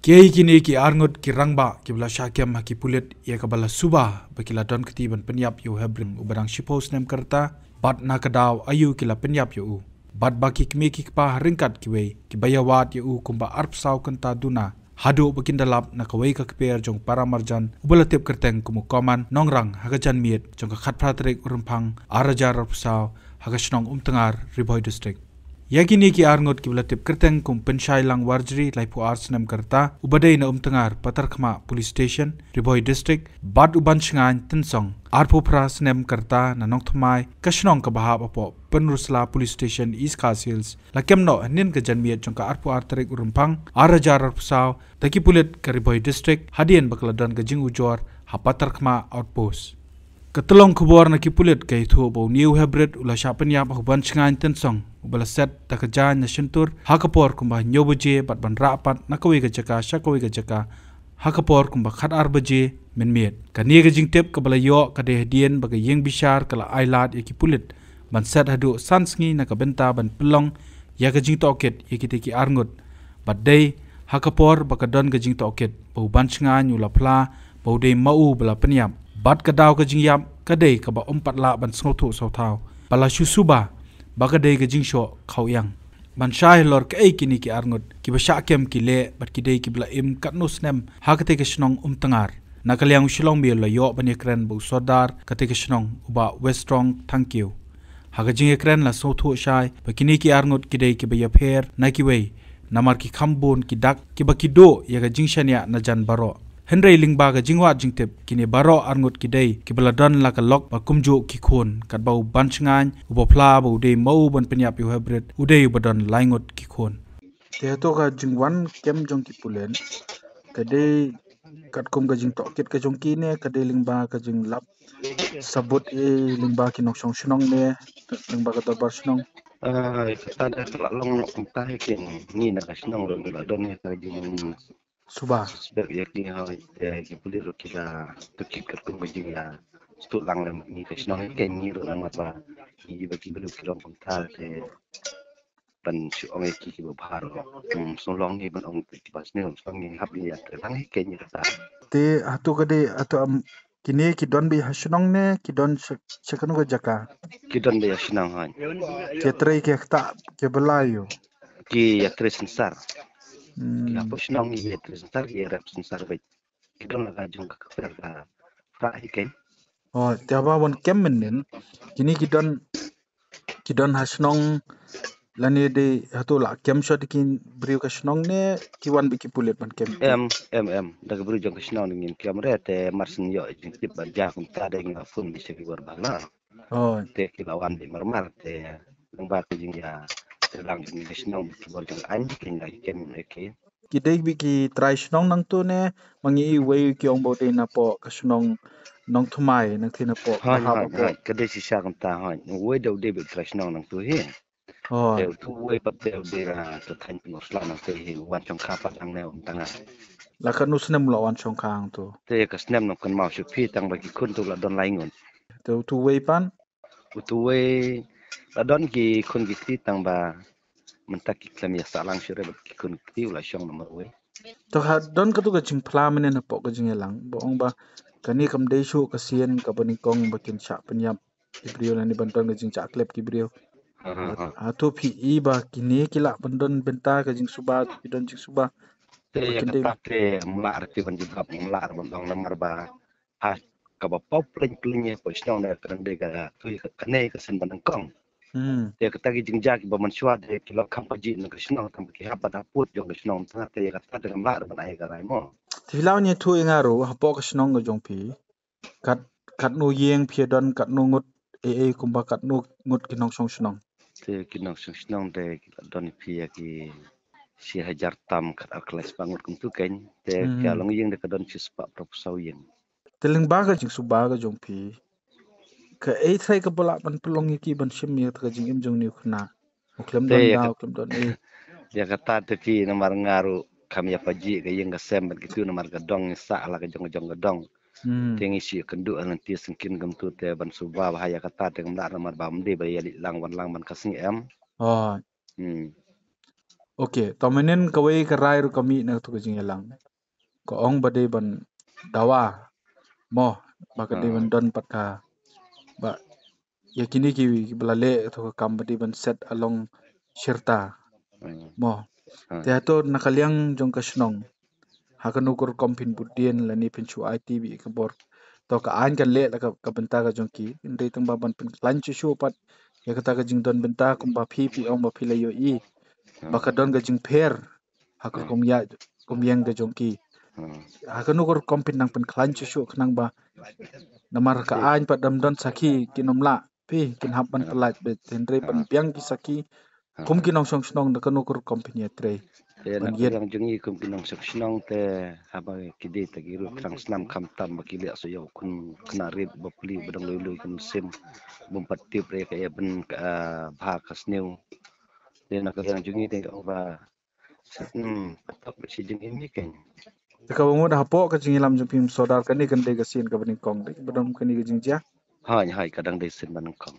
Kiai kini ki arngut ki rangba ki bala syakiam ki pulit ia kabala subah bakila don ketiban Pynïap yu hebring ubarang shipos nem kerta bat na kadaw ayu kila Pynïap yu bat baki kimi ki pa ringkat kiwe ki bayawat yu kumba arpsaw kenta duna hadu bakindalap na kawai ka kper jong para marjan ubala tip kerteng kumu koman nongrang hagajan miet jong ka khat pratrik urumpang arajar arpsaw haga Shnong tengar Riboy district. Yakini ki arngut ki belatip kerteng kum pensyai lang warjri laipu ars nem kerta ubadai na tengar patar Khmat police station Riboy district bad uban shingan tensong arpu pras nem kerta na nong thmai ka Shnong ka bahap apo penrusla police station East Castles la kemno nin ka janmiet jongka arpu artarik urumpang arajar arpusaw taki pulit ka Riboy district hadian bakladon ka jing ujor ha patar Khmat outpost. Ketelong kubor na kipulit kay thu bo new Heprit ula sya Pynïap huban shingan tensong ubala set takajan na shintur hakapor kumba nyobaje bat ban rapat nakawi ka jaka syakawi ka jaka hakapor kumba khat arbaje menmiet kani ka jingtep kabala yo ka de dien baga yeng bishar kala ailat ya kipulit ban set hadu sansngi na kabenta ban pelong ya ka jing toket ya kiteki arngut bat day hakapor baka don ka jing toket bo ban shingan ula Phla bo de mau bala Pynïap bat kadaw ka jingyap kadai ka ba la ban snothu sawthaw bala shusuba bakadai ka jingsho khawyang ban shai lor ka ei kini ki arngut ki ba syakem ki le bat ki dei ki bla im katnus nem hakate ka Shnong tengar nakalyang Shillong Mail la yo ban ekran bu Sordar kate ka Shnong uba Westrong thank you haga jing ekran la snothu shai ba kini ki arngut ki dei ki ba yapher na ki wei namar ki khambon ki dak ki ba ki do ya ga jingshania na jan baro Henry lingba ga jingwa jingtep kini baro arngut kidai kibaladon la ka lok ba kumjo ki Khun kat bau banchngan ubo Phla bau de mau ban Pynïap yu Heprit udai ubadon laingut ki Khun te to ga jingwan kem jong ki pulen kadai kat kum ga jing tokit ka jong ki ne kadai lingba ka jing lap sabut e lingba ki nok Shnong ne lingba ka darbar Shnong kita ada long entah yakin ni nak Shnong lo don ni ka jing suba sebab yakin hai ki boleh lo kita tukit kertung bajing ya stuk lang lam ni ka Shnong kan ni lo lang apa ni bagi belum kilom entah te ban si ong ki bahar long ni ban ong ti pas ni song ni hab ni ya tang kan ni kata te atu kadai atu kini ki don bi Shnong ne ki don sekan ga jaka kita dia Shnong hai ke trai ke ta ke belayo ki ya tres sensar ki apa Shnong ni ya tres sensar ki rap sensar baik kita nak ajung ka Phla hikai oh tiaba won kemmen kini ki don Shnong lani de hatu la kem shot kin briu ka Shnong ne ki wan bi ki pulet ban kem daga buru jong Shnong ngin kamera te marsin yo jing tip ban ja kun ta de ngi fun bi se ki war bala oh te ki lawan de marmar te nang ba ki jing ya te lang jing Shnong ki war jong an kin la ken ke ki de bi ki try Shnong nang tu ne mangi I wei ki ong bo de na po ka Shnong nong thumai nang thina po bahap po ka de si sa kun ta han we do de bi Shnong nang tu he oh te tu we pa te de ra to than no sla nang te he wan chong kha pa ang ne tanga la ka nus nem lo wan chong khang tu te ka snem no kan mau shu phi tang ba ki kun tu la don lai ngun te tu wei pan tu we la don ki kun ki ti tang ba mentak ki klam ya salang shure ba ki kun ti la shong no we to ha don ka tu ka jing Phla menen na po ka jing elang bo ong ba kani kam de shu ka sien ka bani kong bakin sha Pynïap ibrio lani banton ka jing cha klep ki brio atu phi I ba kini kila bandon benta ka jing suba ki don jing suba te ya bakin ka de ta te mlar ti ban jib gap mlar ban dong lamar ba ha ka ba pop plen plen ye po shong da kan de ka tu ka ne ka sen ban kong te ka ta ki jing ja ki ba man shwa de ki lo kam pa ji na ka shong tam ki ha pa da put jong ka shong ta te ya ka ta de mlar ban ai ka rai mo Thilau ni thu ingaro hapo ka Shnong ga jong phi kat nu yeng phi don kat nu ngut e kumba kat nu ngut ki nong song Shnong te ki nong shong de ki don pi ya ki si hajar tam kat aklas bangut kum tu ken te ka long yeng de ka don chi spa proposal yeng teling ba ga jing suba ga jong phi ka thai ka bola ban pelong ki ban shim mi ka jing im jong ni khna uklem te don ya da ka uklem don ya ka ta te ki na mar ngaru kami apa ji ga yeng ga sem ban gitu na mar ga dong sa la ga jong jong ga dong tengi si kendu anan ti sengkin gam tu te ban suba bahaya ka ta te gam da na mar ba mde ba ya lang wan lang ban kasing em oh Okay, tomenin kawai kerai ru kami na tu kajing elang. Ko ong bade ban dawa mo bakade ban don patka ba yakini ki belale tu kam bade ban set along shirta mo. Teato nakaliang jong ka Shnong. Hakan ukur kompin budien lani pinchu ITB kabor. To ka an kan le ka benta ka jong ki indai tang baban pin lanchu shu pat ya kata ka jing don benta kum ba pi ong ba pila yo i baka don ka jing per hakul kum yang ka jong ki hakan ukur kompin nang pin lanchu shu knang ba namar ka an pat dam don saki kinomla pi kin haban pelat bet tendre ban biang ki saki kum kinong song snong na kan ukur kompin ya tre Te ban nak yet yang jengi kum pinang Shnong te haba kide te giru krang snam kam tam bakili aso yo kun knarit bapli badang lulu kun sim bumpat tip re kaya ben bha kasneu te nak yang jengi te ba tak si jengi ni kan ka bangun hapo ka jing ilam jong pim Sordar kan ni kan de ka sin ka baning kong de badam kan ni ka jing ja hai hai kadang de sen banang kong